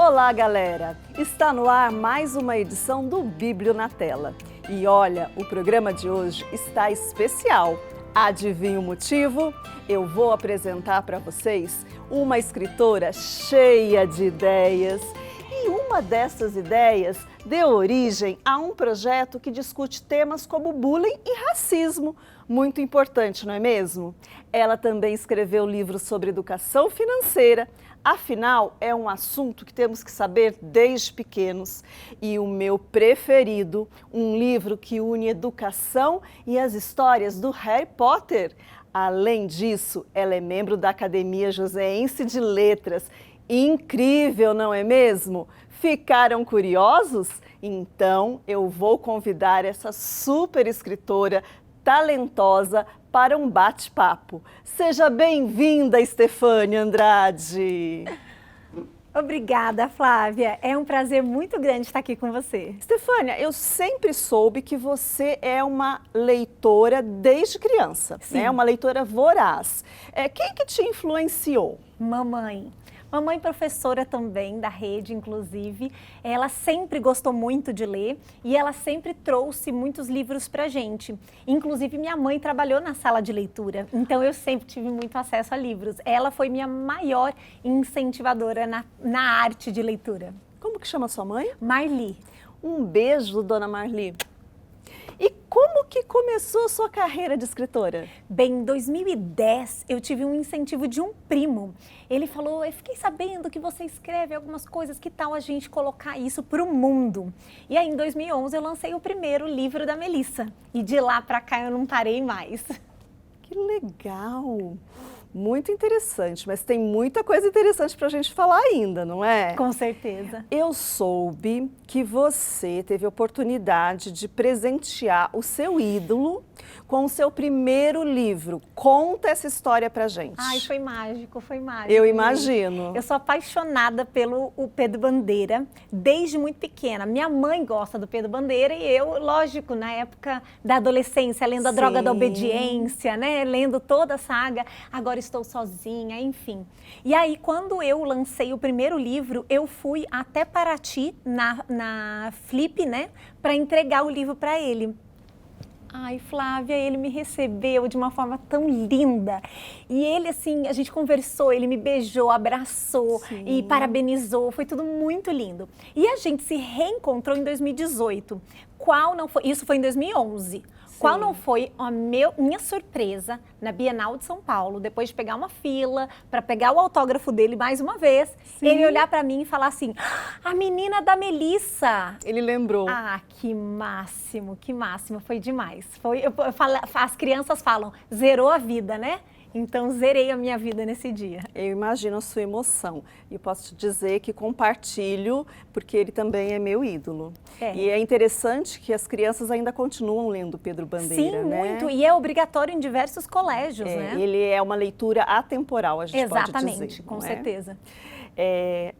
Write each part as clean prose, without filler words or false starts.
Olá, galera! Está no ar mais uma edição do Bíblio na Tela. E olha, o programa de hoje está especial. Adivinha o motivo? Eu vou apresentar para vocês uma escritora cheia de ideias. E uma dessas ideias deu origem a um projeto que discute temas como bullying e racismo. Muito importante, não é mesmo? Ela também escreveu livros sobre educação financeira. Afinal, é um assunto que temos que saber desde pequenos. E o meu preferido, um livro que une educação e as histórias do Harry Potter. Além disso, ela é membro da Academia Joseense de Letras. Incrível, não é mesmo? Ficaram curiosos? Então, eu vou convidar essa super escritora talentosa para um bate-papo. Seja bem-vinda, Estefânia Andrade. Obrigada, Flávia. É um prazer muito grande estar aqui com você. Estefânia, eu sempre soube que você é uma leitora desde criança, né? Uma leitora voraz. Quem que te influenciou? Mamãe. Mamãe professora também da rede, inclusive, ela sempre gostou muito de ler e ela sempre trouxe muitos livros pra gente. Inclusive, minha mãe trabalhou na sala de leitura, então eu sempre tive muito acesso a livros. Ela foi minha maior incentivadora na arte de leitura. Como que chama sua mãe? Marli. Um beijo, dona Marli. E como que começou a sua carreira de escritora? Bem, em 2010 eu tive um incentivo de um primo. Ele falou, eu fiquei sabendo que você escreve algumas coisas, que tal a gente colocar isso para o mundo? E aí em 2011 eu lancei o primeiro livro da Melissa. E de lá para cá eu não parei mais. Que legal! Muito interessante, mas tem muita coisa interessante para a gente falar ainda, não é? Com certeza. Eu soube que você teve a oportunidade de presentear o seu ídolo com o seu primeiro livro. Conta essa história pra gente. Ai, foi mágico, foi mágico. Eu imagino. Eu sou apaixonada pelo Pedro Bandeira desde muito pequena. Minha mãe gosta do Pedro Bandeira e eu, lógico, na época da adolescência, lendo A Droga da Obediência, né? Lendo toda a saga, Agora Estou Sozinha, enfim. E aí, quando eu lancei o primeiro livro, eu fui até Paraty, na Flip, né? Para entregar o livro para ele. Ai, Flávia, ele me recebeu de uma forma tão linda. E ele, assim, a gente conversou, ele me beijou, abraçou e parabenizou. Foi tudo muito lindo. E a gente se reencontrou em 2018. Qual não foi? Isso foi em 2011. Qual não foi a minha surpresa na Bienal de São Paulo, depois de pegar uma fila para pegar o autógrafo dele mais uma vez, ele olhar para mim e falar assim, a menina da Melissa. Ele lembrou. Ah, que máximo, foi demais. As crianças falam, zerou a vida, né? Então, zerei a minha vida nesse dia. Eu imagino a sua emoção. E eu posso te dizer que compartilho, porque ele também é meu ídolo. E é interessante que as crianças ainda continuam lendo Pedro Bandeira, Sim, né? muito. E é obrigatório em diversos colégios, né? Ele é uma leitura atemporal, a gente pode dizer. Exatamente, com certeza.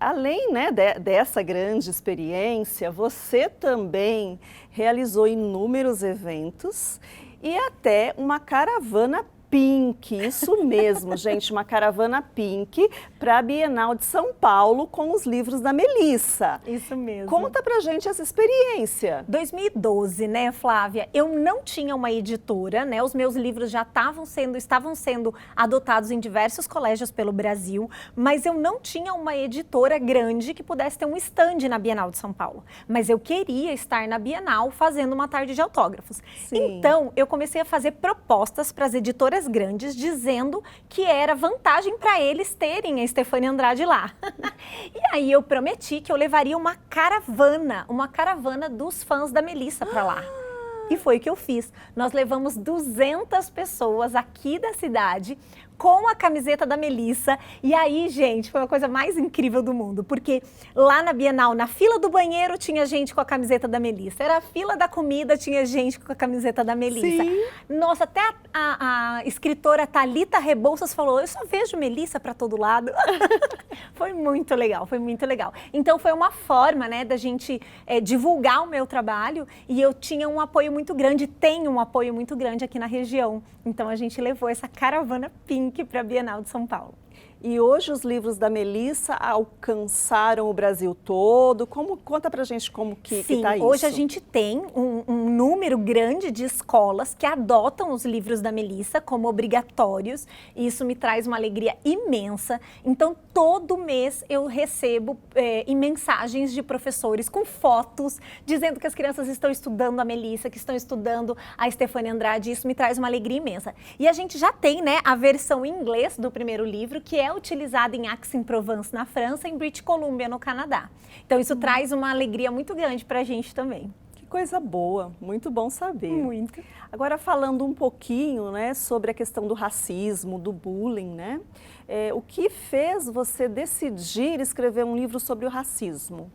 Além, né, dessa grande experiência, você também realizou inúmeros eventos e até uma caravana Pink, isso mesmo, gente, uma caravana Pink para a Bienal de São Paulo com os livros da Melissa. Isso mesmo. Conta pra gente essa experiência. 2012, né, Flávia? Eu não tinha uma editora, né? Os meus livros já estavam sendo adotados em diversos colégios pelo Brasil, mas eu não tinha uma editora grande que pudesse ter um stand na Bienal de São Paulo. Mas eu queria estar na Bienal fazendo uma tarde de autógrafos. Então, eu comecei a fazer propostas para as editoras grandes, dizendo que era vantagem para eles terem a Estefânia Andrade lá. E aí eu prometi que eu levaria uma caravana dos fãs da Melissa para lá. E foi o que eu fiz. Nós levamos 200 pessoas aqui da cidade com a camiseta da Melissa. E aí, gente, foi a coisa mais incrível do mundo, porque lá na Bienal, na fila do banheiro, tinha gente com a camiseta da Melissa. Era a fila da comida, tinha gente com a camiseta da Melissa. Sim. Nossa, até a escritora Thalita Rebouças falou, eu só vejo Melissa para todo lado. Foi muito legal, foi muito legal. Então, foi uma forma, né, da gente divulgar o meu trabalho, e eu tinha um apoio muito grande, tenho um apoio muito grande aqui na região. Então, a gente levou essa caravana Pink para a Bienal de São Paulo. E hoje os livros da Melissa alcançaram o Brasil todo. Conta pra gente como que tá isso. Hoje a gente tem um número grande de escolas que adotam os livros da Melissa como obrigatórios, e isso me traz uma alegria imensa. Então, todo mês eu recebo mensagens de professores com fotos, dizendo que as crianças estão estudando a Melissa, que estão estudando a Stefania Andrade, isso me traz uma alegria imensa. E a gente já tem, né, a versão em inglês do primeiro livro, que é utilizada em Aix-en-Provence, na França, e em British Columbia, no Canadá. Então, isso traz uma alegria muito grande para a gente também. Que coisa boa, muito bom saber. Muito. Agora, falando um pouquinho, né, sobre a questão do racismo, do bullying, né? O que fez você decidir escrever um livro sobre o racismo?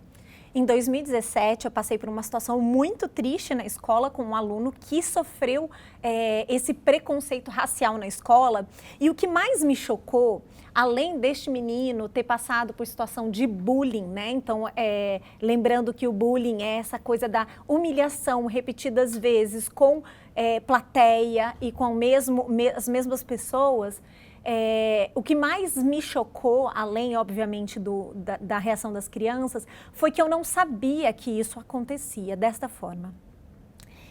Em 2017, eu passei por uma situação muito triste na escola com um aluno que sofreu esse preconceito racial na escola. E o que mais me chocou, além deste menino ter passado por situação de bullying, né? Então, lembrando que o bullying é essa coisa da humilhação repetidas vezes com plateia e com as mesmas pessoas. O que mais me chocou, além, obviamente, da reação das crianças, foi que eu não sabia que isso acontecia desta forma.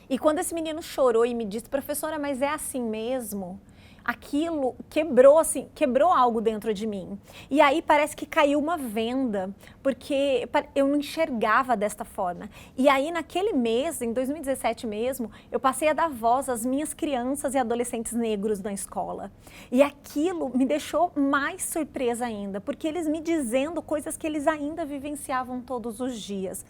E quando esse menino chorou e me disse, professora, mas é assim mesmo? Aquilo quebrou algo dentro de mim. E aí parece que caiu uma venda, porque eu não enxergava desta forma. E aí naquele mês, em 2017 mesmo, eu passei a dar voz às minhas crianças e adolescentes negros na escola. E aquilo me deixou mais surpresa ainda, porque eles me dizendo coisas que eles ainda vivenciavam todos os dias.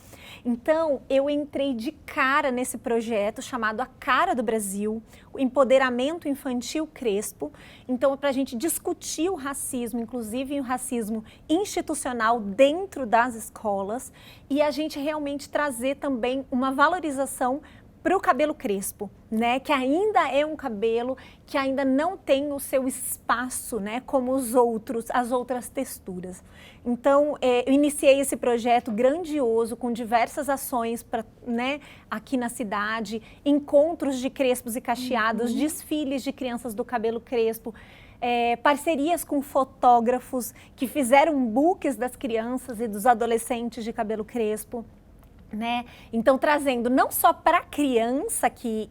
Então, eu entrei de cara nesse projeto chamado A Cara do Brasil, o Empoderamento Infantil Crespo. Então, para a gente discutir o racismo, inclusive o racismo institucional dentro das escolas, e a gente realmente trazer também uma valorização para o cabelo crespo, né? Que ainda é um cabelo que ainda não tem o seu espaço, né? Como as outras texturas. Então, eu iniciei esse projeto grandioso com diversas ações né, aqui na cidade, encontros de crespos e cacheados, desfiles de crianças do cabelo crespo, parcerias com fotógrafos que fizeram books das crianças e dos adolescentes de cabelo crespo. Né? Então, trazendo não só para a criança que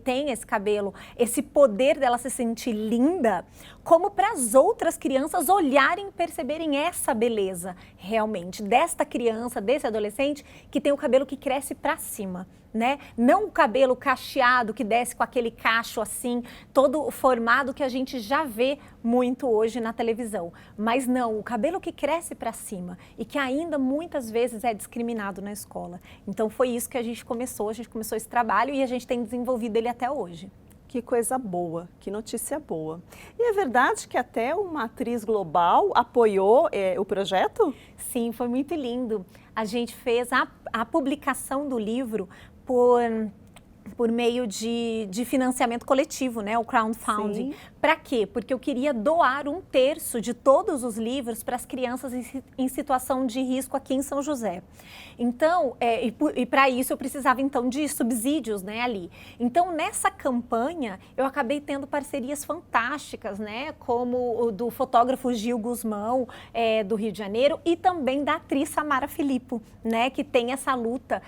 tem esse cabelo, esse poder dela se sentir linda, como para as outras crianças olharem e perceberem essa beleza realmente desta criança, desse adolescente que tem o cabelo que cresce para cima. Né? Não o cabelo cacheado que desce com aquele cacho assim, todo formado que a gente já vê muito hoje na televisão. Mas não, o cabelo que cresce para cima e que ainda muitas vezes é discriminado na escola. Então foi isso que a gente começou esse trabalho e a gente tem desenvolvido ele até hoje. Que coisa boa, que notícia boa. E é verdade que até uma atriz global apoiou o projeto? Sim, foi muito lindo. A gente fez a publicação do livro por meio de financiamento coletivo, né, o crowdfunding. Para quê? Porque eu queria doar 1/3 de todos os livros para as crianças em situação de risco aqui em São José. Então, e para isso eu precisava então de subsídios, né, ali. Então, nessa campanha, eu acabei tendo parcerias fantásticas, né, como o do fotógrafo Gil Guzmão, do Rio de Janeiro, e também da atriz Samara Filippo, né, que tem essa luta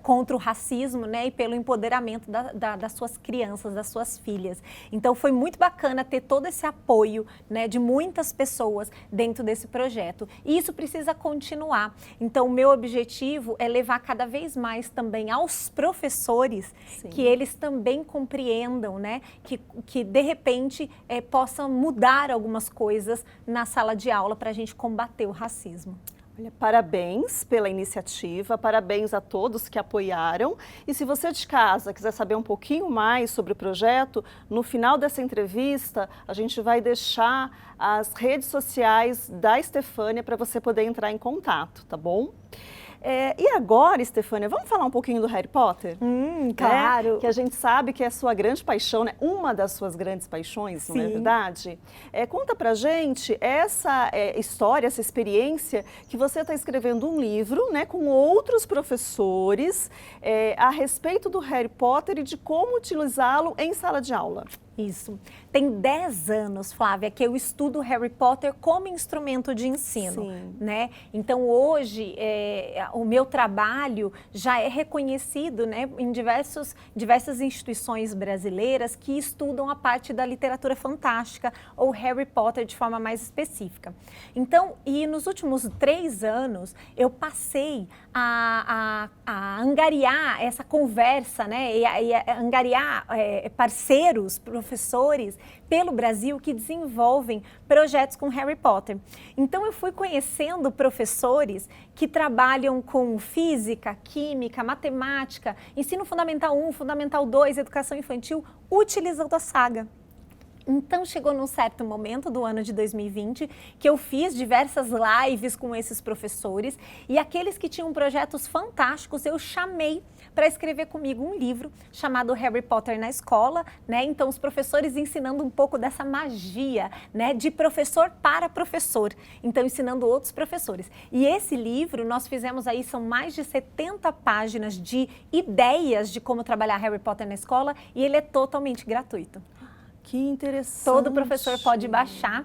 contra o racismo, né, e pelo empoderamento das suas crianças, das suas filhas. Então, foi muito bacana ter todo esse apoio, né, de muitas pessoas dentro desse projeto. E isso precisa continuar. Então, o meu objetivo é levar cada vez mais também aos professores, que eles também compreendam, né, que de repente possam mudar algumas coisas na sala de aula para a gente combater o racismo. Olha, parabéns pela iniciativa, parabéns a todos que apoiaram. E se você de casa quiser saber um pouquinho mais sobre o projeto, no final dessa entrevista a gente vai deixar as redes sociais da Stefania para você poder entrar em contato, tá bom? E agora, Stefania, vamos falar um pouquinho do Harry Potter? Claro. Que a gente sabe que é a sua grande paixão, né? Uma das suas grandes paixões, não é verdade? Conta pra gente essa história, essa experiência que você está escrevendo um livro, né, com outros professores a respeito do Harry Potter e de como utilizá-lo em sala de aula. Isso. Tem 10 anos, Flávia, que eu estudo Harry Potter como instrumento de ensino, Sim. né? Então, hoje, o meu trabalho já é reconhecido, né, em diversas instituições brasileiras que estudam a parte da literatura fantástica ou Harry Potter de forma mais específica. Então, e nos últimos 3 anos, eu passei a angariar essa conversa, né, e a angariar parceiros, professores pelo Brasil que desenvolvem projetos com Harry Potter. Então eu fui conhecendo professores que trabalham com física, química, matemática, ensino fundamental 1, fundamental 2, educação infantil, utilizando a saga. Então, chegou num certo momento do ano de 2020 que eu fiz diversas lives com esses professores e aqueles que tinham projetos fantásticos eu chamei para escrever comigo um livro chamado Harry Potter na Escola, né? Então, os professores ensinando um pouco dessa magia, né? De professor para professor, então ensinando outros professores. E esse livro, nós fizemos aí, são mais de 70 páginas de ideias de como trabalhar Harry Potter na escola e ele é totalmente gratuito. Que interessante. Todo professor pode baixar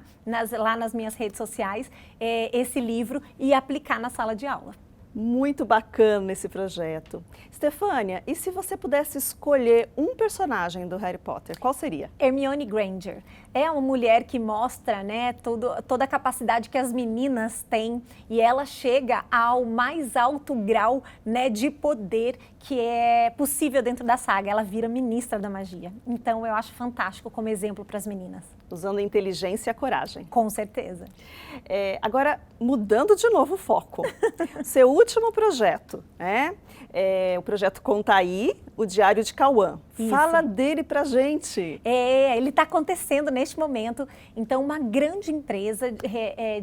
lá nas minhas redes sociais esse livro e aplicar na sala de aula. Muito bacana esse projeto. Stefânia, e se você pudesse escolher um personagem do Harry Potter, qual seria? Hermione Granger. É uma mulher que mostra, né, toda a capacidade que as meninas têm e ela chega ao mais alto grau, né, de poder que é possível dentro da saga. Ela vira ministra da magia. Então, eu acho fantástico como exemplo para as meninas. Usando a inteligência e a coragem. Com certeza. Agora, mudando de novo o foco. Seu último projeto, né? O projeto Contaí, o Diário de Cauã. Isso. Fala dele pra gente. Ele está acontecendo neste momento. Então, uma grande empresa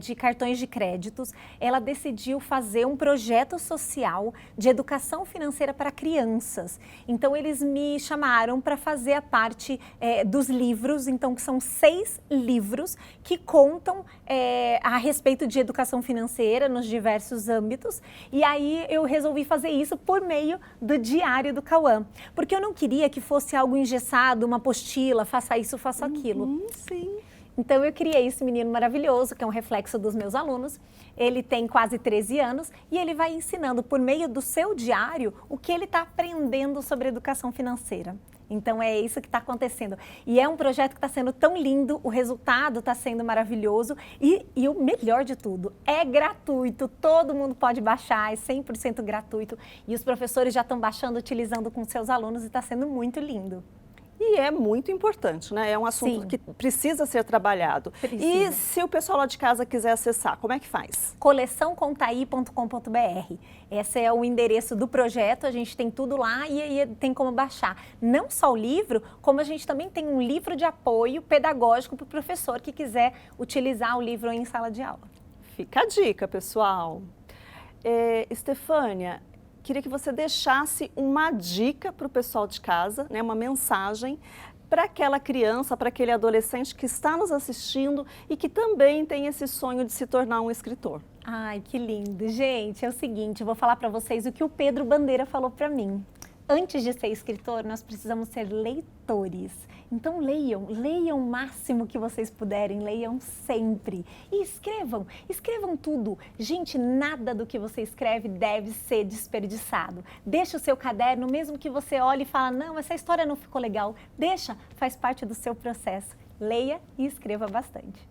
de cartões de créditos, ela decidiu fazer um projeto social de educação financeira para crianças. Então, eles me chamaram para fazer a parte dos livros, então, que são 6 livros que contam a respeito de educação financeira nos diversos âmbitos. E aí, eu resolvi fazer isso por meio do Diário do Cauã, porque eu não queria que fosse algo engessado, uma apostila, faça isso, faça aquilo. Sim. Então eu criei esse menino maravilhoso, que é um reflexo dos meus alunos. Ele tem quase 13 anos e ele vai ensinando por meio do seu diário o que ele está aprendendo sobre educação financeira. Então é isso que está acontecendo. E é um projeto que está sendo tão lindo, o resultado está sendo maravilhoso e o melhor de tudo, é gratuito, todo mundo pode baixar, é 100% gratuito. E os professores já estão baixando, utilizando com seus alunos e está sendo muito lindo. E é muito importante, né? É um assunto Sim. que precisa ser trabalhado. Precisa. E se o pessoal lá de casa quiser acessar, como é que faz? coleçãocontai.com.br. Esse é o endereço do projeto, a gente tem tudo lá e tem como baixar. Não só o livro, como a gente também tem um livro de apoio pedagógico para o professor que quiser utilizar o livro em sala de aula. Fica a dica, pessoal. Stefânia, queria que você deixasse uma dica para o pessoal de casa, né, uma mensagem para aquela criança, para aquele adolescente que está nos assistindo e que também tem esse sonho de se tornar um escritor. Ai, que lindo. Gente, é o seguinte, eu vou falar para vocês o que o Pedro Bandeira falou para mim. Antes de ser escritor, nós precisamos ser leitores. Então leiam o máximo que vocês puderem, leiam sempre. E escrevam tudo. Gente, nada do que você escreve deve ser desperdiçado. Deixa o seu caderno, mesmo que você olhe e fale, não, essa história não ficou legal. Deixa, faz parte do seu processo. Leia e escreva bastante.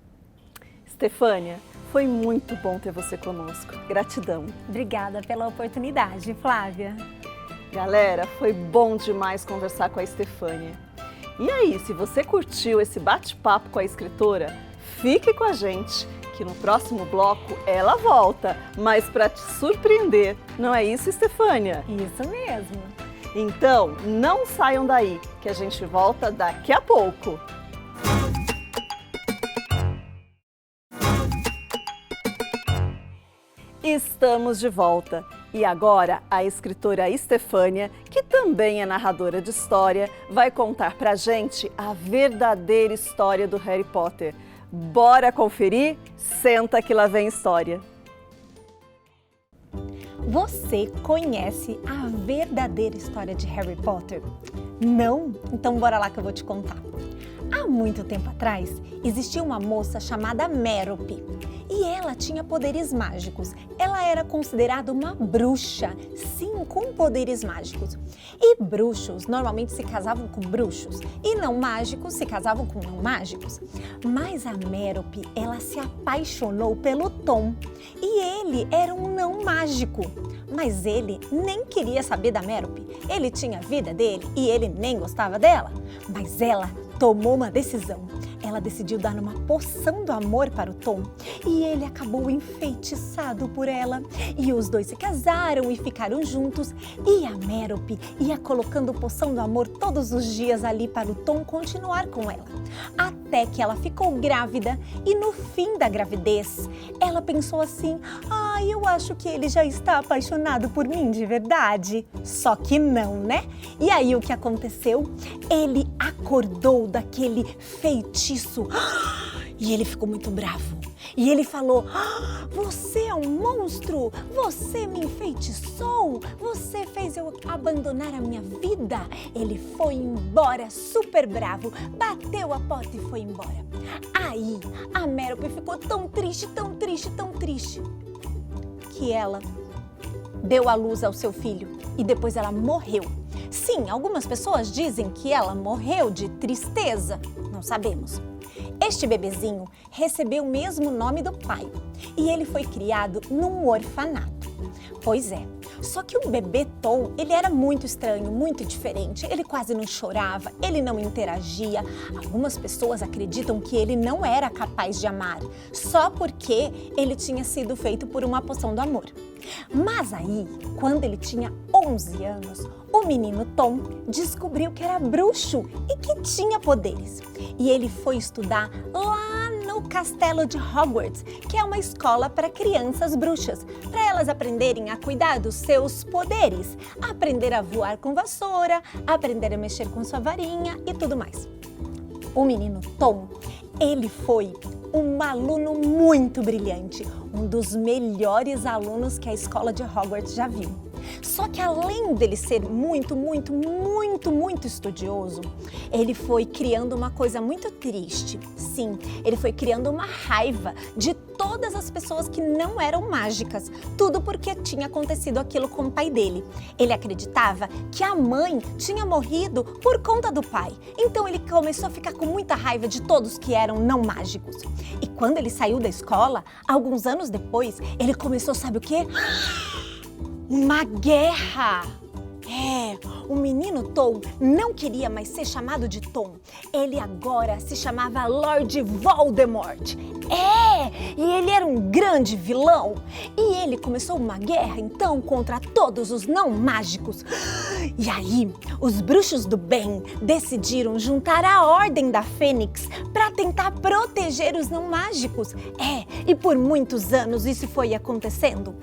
Stefânia, foi muito bom ter você conosco. Gratidão. Obrigada pela oportunidade, Flávia. Galera, foi bom demais conversar com a Stefânia. E aí, se você curtiu esse bate-papo com a escritora, fique com a gente, que no próximo bloco ela volta, mas para te surpreender. Não é isso, Stefânia? Isso mesmo. Então, não saiam daí, que a gente volta daqui a pouco. Estamos de volta. E agora, a escritora Stefânia, que também é narradora de história, vai contar pra gente a verdadeira história do Harry Potter. Bora conferir? Senta que lá vem história. Você conhece a verdadeira história de Harry Potter? Não? Então bora lá que eu vou te contar. Há muito tempo atrás, existia uma moça chamada Merope e ela tinha poderes mágicos. Ela era considerada uma bruxa, sim, com poderes mágicos. E bruxos normalmente se casavam com bruxos e não mágicos se casavam com não mágicos. Mas a Merope, ela se apaixonou pelo Tom e ele era um não mágico. Mas ele nem queria saber da Merope. Ele tinha a vida dele e ele nem gostava dela. Mas ela tomou uma decisão. Ela decidiu dar uma poção do amor para o Tom e ele acabou enfeitiçado por ela. E os dois se casaram e ficaram juntos e a Merope ia colocando poção do amor todos os dias ali para o Tom continuar com ela. Até que ela ficou grávida e no fim da gravidez, ela pensou assim: eu acho que ele já está apaixonado por mim de verdade. Só que não, né? E aí o que aconteceu? Ele acordou daquele feitiço e ele ficou muito bravo. E ele falou: você é um monstro, você me enfeitiçou, você fez eu abandonar a minha vida. Ele foi embora super bravo, bateu a porta e foi embora. Aí a Merope ficou tão triste, tão triste, tão triste, que ela deu à luz ao seu filho e depois ela morreu. Sim, algumas pessoas dizem que ela morreu de tristeza, não sabemos. Este bebezinho recebeu o mesmo nome do pai e ele foi criado num orfanato. Pois é, só que o bebê Tom, ele era muito estranho, muito diferente. Ele quase não chorava, ele não interagia. Algumas pessoas acreditam que ele não era capaz de amar, só porque ele tinha sido feito por uma poção do amor. Mas aí, quando ele tinha 11 anos, o menino Tom descobriu que era bruxo e que tinha poderes. E ele foi estudar lá no Castelo de Hogwarts, que é uma escola para crianças bruxas, para elas aprenderem a cuidar dos seus poderes, aprender a voar com vassoura, aprender a mexer com sua varinha e tudo mais. O menino Tom, ele foi um aluno muito brilhante, um dos melhores alunos que a escola de Hogwarts já viu. Só que além dele ser muito estudioso, ele foi criando uma coisa muito triste. Sim, ele foi criando uma raiva de todas as pessoas que não eram mágicas. Tudo porque tinha acontecido aquilo com o pai dele. Ele acreditava que a mãe tinha morrido por conta do pai. Então ele começou a ficar com muita raiva de todos que eram não mágicos. E quando ele saiu da escola, alguns anos depois, ele começou, sabe o quê? Uma guerra! O menino Tom não queria mais ser chamado de Tom. Ele agora se chamava Lord Voldemort. E ele era um grande vilão. E ele começou uma guerra, então, contra todos os não mágicos. E aí, os bruxos do bem decidiram juntar a Ordem da Fênix para tentar proteger os não mágicos. E por muitos anos isso foi acontecendo.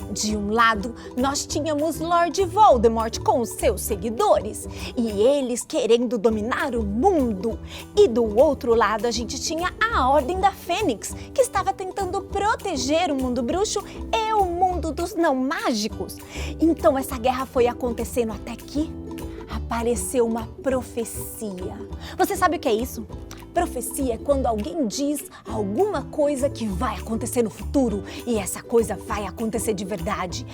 De um lado, nós tínhamos Lord Voldemort com os seus seguidores e eles querendo dominar o mundo. E do outro lado, a gente tinha a Ordem da Fênix, que estava tentando proteger o mundo bruxo e o mundo dos não mágicos. Então essa guerra foi acontecendo até que apareceu uma profecia. Você sabe o que é isso? Profecia é quando alguém diz alguma coisa que vai acontecer no futuro e essa coisa vai acontecer de verdade.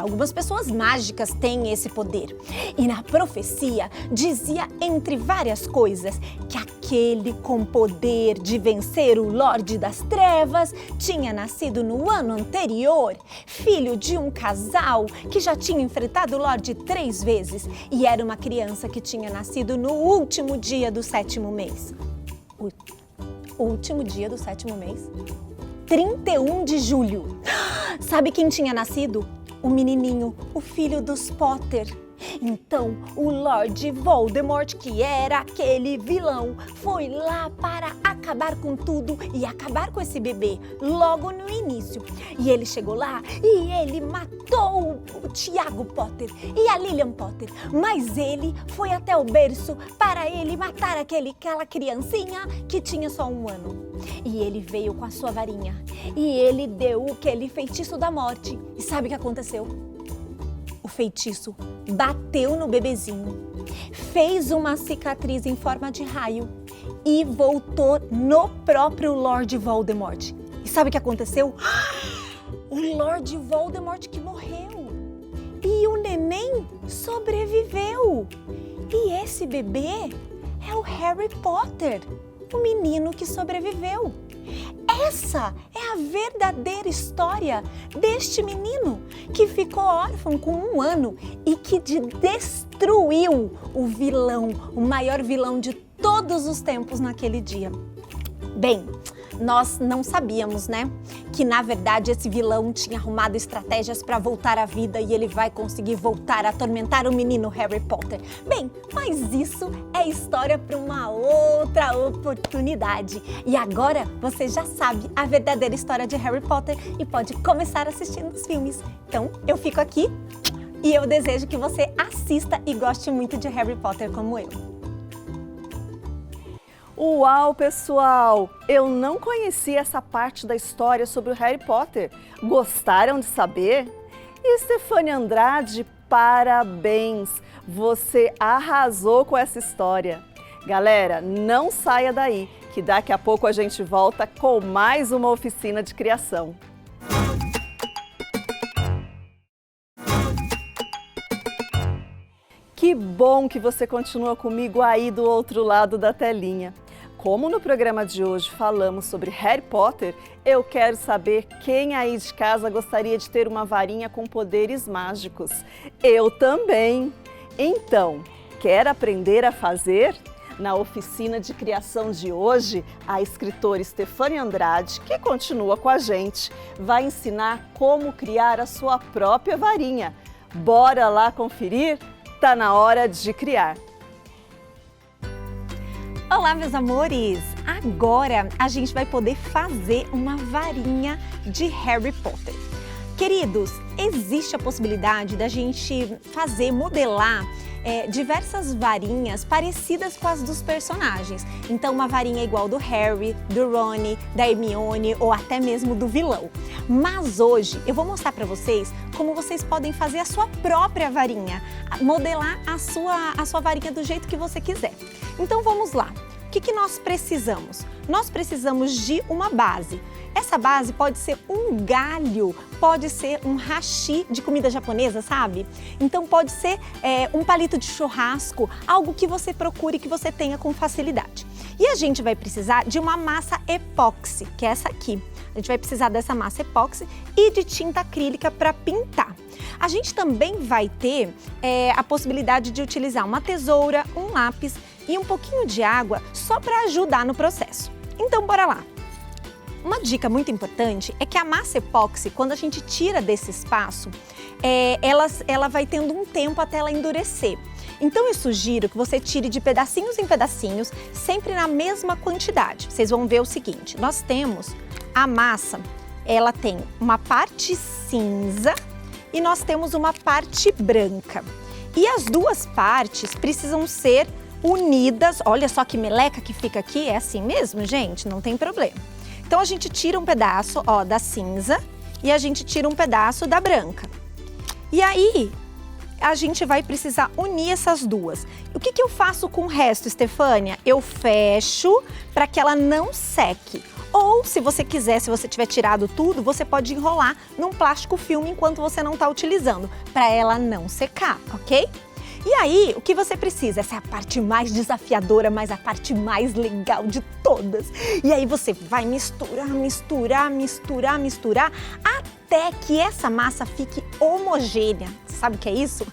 Algumas pessoas mágicas têm esse poder. E na profecia dizia, entre várias coisas, que aquele com poder de vencer o Lorde das Trevas tinha nascido no ano anterior, filho de um casal que já tinha enfrentado o Lorde 3 vezes e era uma criança que tinha nascido no último dia do 7º mês. O último dia do 7º mês? 31 de julho. Sabe quem tinha nascido? O menininho, o filho dos Potter. Então, o Lord Voldemort, que era aquele vilão, foi lá para acabar com tudo e acabar com esse bebê logo no início. E ele chegou lá e ele matou o Tiago Potter e a Lilian Potter. Mas ele foi até o berço para ele matar aquela criancinha que tinha só 1 ano. E ele veio com a sua varinha e ele deu aquele feitiço da morte. E sabe o que aconteceu? O feitiço bateu no bebezinho, fez uma cicatriz em forma de raio e voltou no próprio Lord Voldemort. E sabe o que aconteceu? O Lord Voldemort que morreu. E o neném sobreviveu. E esse bebê é o Harry Potter, o menino que sobreviveu. Essa é a verdadeira história deste menino que ficou órfão com 1 ano e que destruiu o vilão, o maior vilão de todos os tempos naquele dia. Bem, nós não sabíamos, né, que na verdade esse vilão tinha arrumado estratégias para voltar à vida e ele vai conseguir voltar a atormentar o menino Harry Potter. Bem, mas isso é história para uma outra oportunidade. E agora você já sabe a verdadeira história de Harry Potter e pode começar assistindo os filmes. Então, eu fico aqui e eu desejo que você assista e goste muito de Harry Potter como eu. Uau, pessoal! Eu não conhecia essa parte da história sobre o Harry Potter. Gostaram de saber? E Stefânia Andrade, parabéns! Você arrasou com essa história. Galera, não saia daí, que daqui a pouco a gente volta com mais uma oficina de criação. Que bom que você continua comigo aí do outro lado da telinha. Como no programa de hoje falamos sobre Harry Potter, eu quero saber quem aí de casa gostaria de ter uma varinha com poderes mágicos. Eu também! Então, quer aprender a fazer? Na oficina de criação de hoje, a escritora Stefânia Andrade, que continua com a gente, vai ensinar como criar a sua própria varinha. Bora lá conferir? Tá na hora de criar! Olá, meus amores! Agora a gente vai poder fazer uma varinha de Harry Potter. Queridos, existe a possibilidade da gente modelar diversas varinhas parecidas com as dos personagens. Então, uma varinha igual do Harry, do Rony, da Hermione ou até mesmo do vilão. Mas hoje eu vou mostrar para vocês como vocês podem fazer a sua própria varinha, modelar a sua varinha do jeito que você quiser. Então, vamos lá. O que nós precisamos? Nós precisamos de uma base. Essa base pode ser um galho, pode ser um hashi de comida japonesa, sabe? Então pode ser um palito de churrasco, algo que você procure, que você tenha com facilidade. E a gente vai precisar de uma massa epóxi, que é essa aqui. A gente vai precisar dessa massa epóxi e de tinta acrílica para pintar. A gente também vai ter a possibilidade de utilizar uma tesoura, um lápis e um pouquinho de água só para ajudar no processo. Então, bora lá! Uma dica muito importante é que a massa epóxi, quando a gente tira desse espaço, ela vai tendo um tempo até ela endurecer. Então eu sugiro que você tire de pedacinhos em pedacinhos, sempre na mesma quantidade. Vocês vão ver o seguinte, nós temos a massa, ela tem uma parte cinza e nós temos uma parte branca. E as duas partes precisam ser unidas. Olha só que meleca que fica aqui, é assim mesmo, gente? Não tem problema. Então a gente tira um pedaço, ó, da cinza e a gente tira um pedaço da branca. E aí a gente vai precisar unir essas duas. O que eu faço com o resto, Stefânia? Eu fecho para que ela não seque. Ou, se você quiser, se você tiver tirado tudo, você pode enrolar num plástico filme enquanto você não está utilizando, para ela não secar, ok? E aí, o que você precisa? Essa é a parte mais desafiadora, mas a parte mais legal de todas. E aí você vai misturar, misturar, misturar, misturar, até que essa massa fique homogênea. Você sabe o que é isso?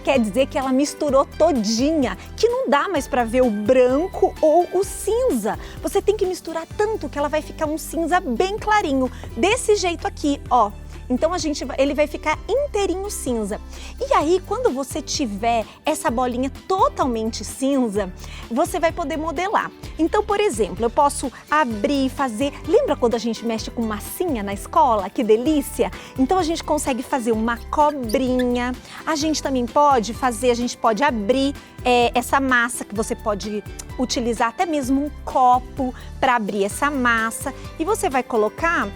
Quer dizer que ela misturou todinha, que não dá mais para ver o branco ou o cinza. Você tem que misturar tanto que ela vai ficar um cinza bem clarinho, desse jeito aqui, ó. Então ele vai ficar inteirinho cinza. E aí, quando você tiver essa bolinha totalmente cinza, você vai poder modelar. Então, por exemplo, eu posso abrir e fazer... Lembra quando a gente mexe com massinha na escola? Que delícia! Então a gente consegue fazer uma cobrinha. A gente também pode abrir essa massa, que você pode utilizar até mesmo um copo para abrir essa massa. E você vai colocar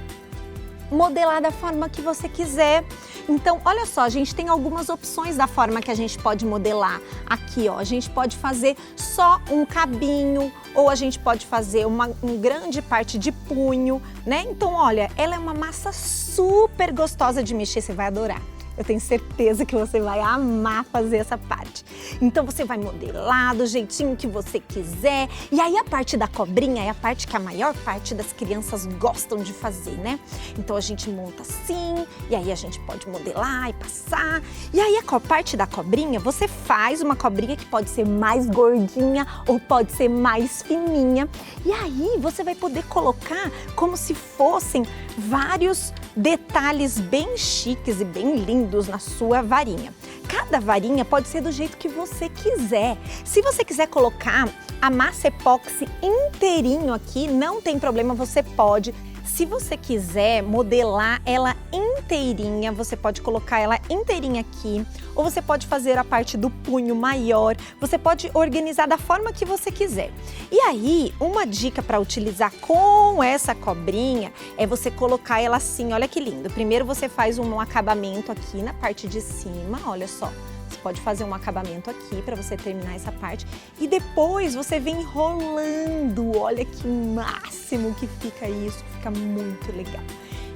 modelar da forma que você quiser. Então, olha só, a gente tem algumas opções da forma que a gente pode modelar. Aqui, ó, a gente pode fazer só um cabinho, ou a gente pode fazer uma grande parte de punho, né? Então, olha, ela é uma massa super gostosa de mexer, você vai adorar. Eu tenho certeza que você vai amar fazer essa parte. Então você vai modelar do jeitinho que você quiser. E aí a parte da cobrinha é a parte que a maior parte das crianças gostam de fazer, né? Então a gente monta assim, e aí a gente pode modelar e passar. E aí a parte da cobrinha, você faz uma cobrinha que pode ser mais gordinha ou pode ser mais fininha. E aí você vai poder colocar como se fossem vários detalhes bem chiques e bem lindos na sua varinha. Cada varinha pode ser do jeito que você quiser. Se você quiser colocar a massa epóxi inteirinho aqui, não tem problema, você pode. Se você quiser modelar ela inteirinha, você pode colocar ela inteirinha aqui, ou você pode fazer a parte do punho maior, você pode organizar da forma que você quiser. E aí, uma dica para utilizar com essa cobrinha é você colocar ela assim, olha que lindo. Primeiro você faz um acabamento aqui na parte de cima, olha só. Você pode fazer um acabamento aqui para você terminar essa parte e depois você vem enrolando. Olha que máximo que fica isso, fica muito legal.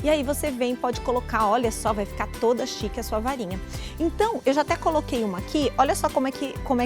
E aí você vem, pode colocar, olha só, vai ficar toda chique a sua varinha. Então, eu já até coloquei uma aqui, olha só como é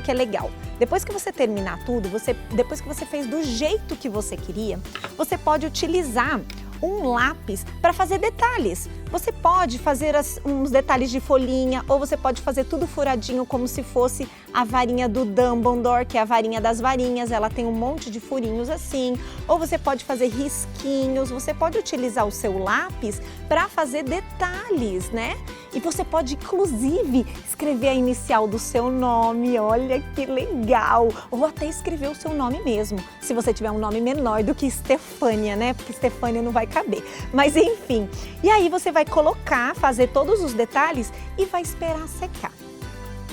que é legal. Depois que você terminar tudo, depois que você fez do jeito que você queria, você pode utilizar um lápis para fazer detalhes. Você pode fazer uns detalhes de folhinha, ou você pode fazer tudo furadinho como se fosse a varinha do Dumbledore, que é a varinha das varinhas, ela tem um monte de furinhos assim, ou você pode fazer risquinhos, você pode utilizar o seu lápis para fazer detalhes, né? E você pode inclusive escrever a inicial do seu nome, olha que legal! Ou até escrever o seu nome mesmo, se você tiver um nome menor do que Stefânia, né? Porque Stefânia não vai caber. Mas enfim, e aí você vai colocar, fazer todos os detalhes e vai esperar secar.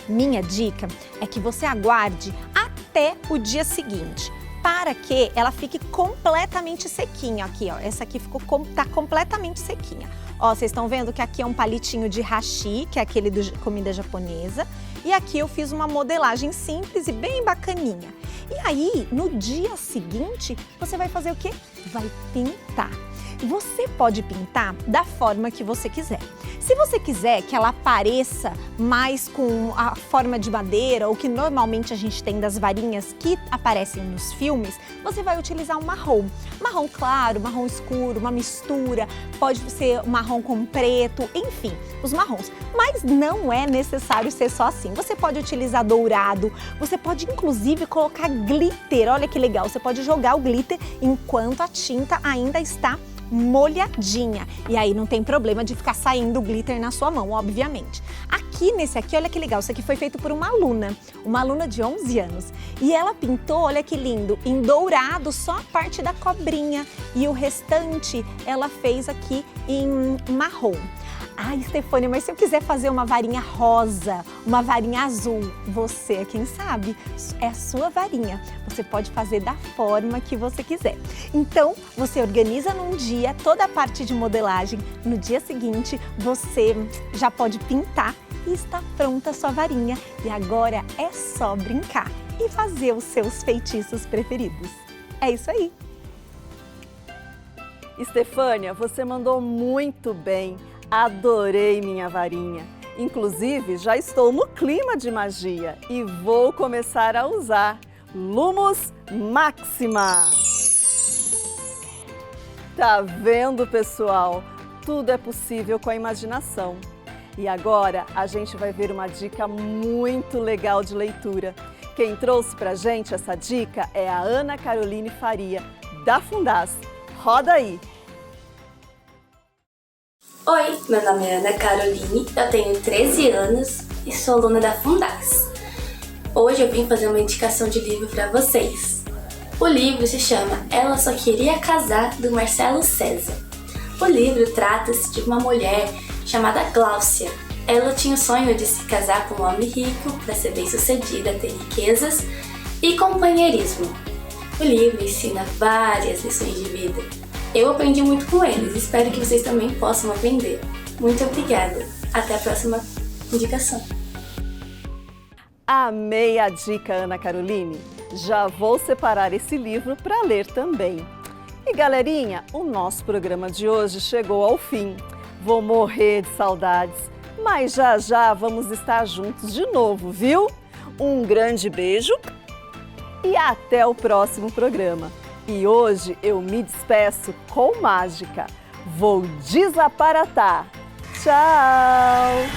Minha dica é que você aguarde até o dia seguinte, para que ela fique completamente sequinha. Aqui, ó, essa aqui tá completamente sequinha. Ó, vocês estão vendo que aqui é um palitinho de hashi, que é aquele de comida japonesa, e aqui eu fiz uma modelagem simples e bem bacaninha. E aí, no dia seguinte, você vai fazer o quê? Vai pintar. Você pode pintar da forma que você quiser. Se você quiser que ela apareça mais com a forma de madeira, ou que normalmente a gente tem das varinhas que aparecem nos filmes, você vai utilizar um marrom. Marrom claro, marrom escuro, uma mistura, pode ser marrom com preto, enfim, os marrons. Mas não é necessário ser só assim. Você pode utilizar dourado, você pode inclusive colocar glitter, olha que legal, você pode jogar o glitter enquanto a tinta ainda está molhadinha. E aí não tem problema de ficar saindo glitter na sua mão, obviamente. Aqui nesse aqui, olha que legal, isso aqui foi feito por uma aluna de 11 anos. E ela pintou, olha que lindo, em dourado só a parte da cobrinha. E o restante ela fez aqui em marrom. Ai, Stefânia, mas se eu quiser fazer uma varinha rosa, uma varinha azul, você, quem sabe, é a sua varinha. Você pode fazer da forma que você quiser. Então, você organiza num dia toda a parte de modelagem. No dia seguinte, você já pode pintar e está pronta a sua varinha. E agora é só brincar e fazer os seus feitiços preferidos. É isso aí! Stefânia, você mandou muito bem. Adorei minha varinha. Inclusive, já estou no clima de magia e vou começar a usar Lumos Maxima. Tá vendo, pessoal? Tudo é possível com a imaginação. E agora a gente vai ver uma dica muito legal de leitura. Quem trouxe pra gente essa dica é a Ana Caroline Faria, da Fundaz. Roda aí! Oi, meu nome é Ana Caroline, eu tenho 13 anos e sou aluna da Fundaz. Hoje eu vim fazer uma indicação de livro para vocês. O livro se chama Ela Só Queria Casar, do Marcelo César. O livro trata-se de uma mulher chamada Gláucia. Ela tinha o sonho de se casar com um homem rico para ser bem-sucedida, ter riquezas e companheirismo. O livro ensina várias lições de vida. Eu aprendi muito com eles, espero que vocês também possam aprender. Muito obrigada. Até a próxima indicação. Amei a dica, Ana Caroline. Já vou separar esse livro para ler também. E galerinha, o nosso programa de hoje chegou ao fim. Vou morrer de saudades, mas já já vamos estar juntos de novo, viu? Um grande beijo e até o próximo programa. E hoje eu me despeço com mágica. Vou desaparatar. Tchau!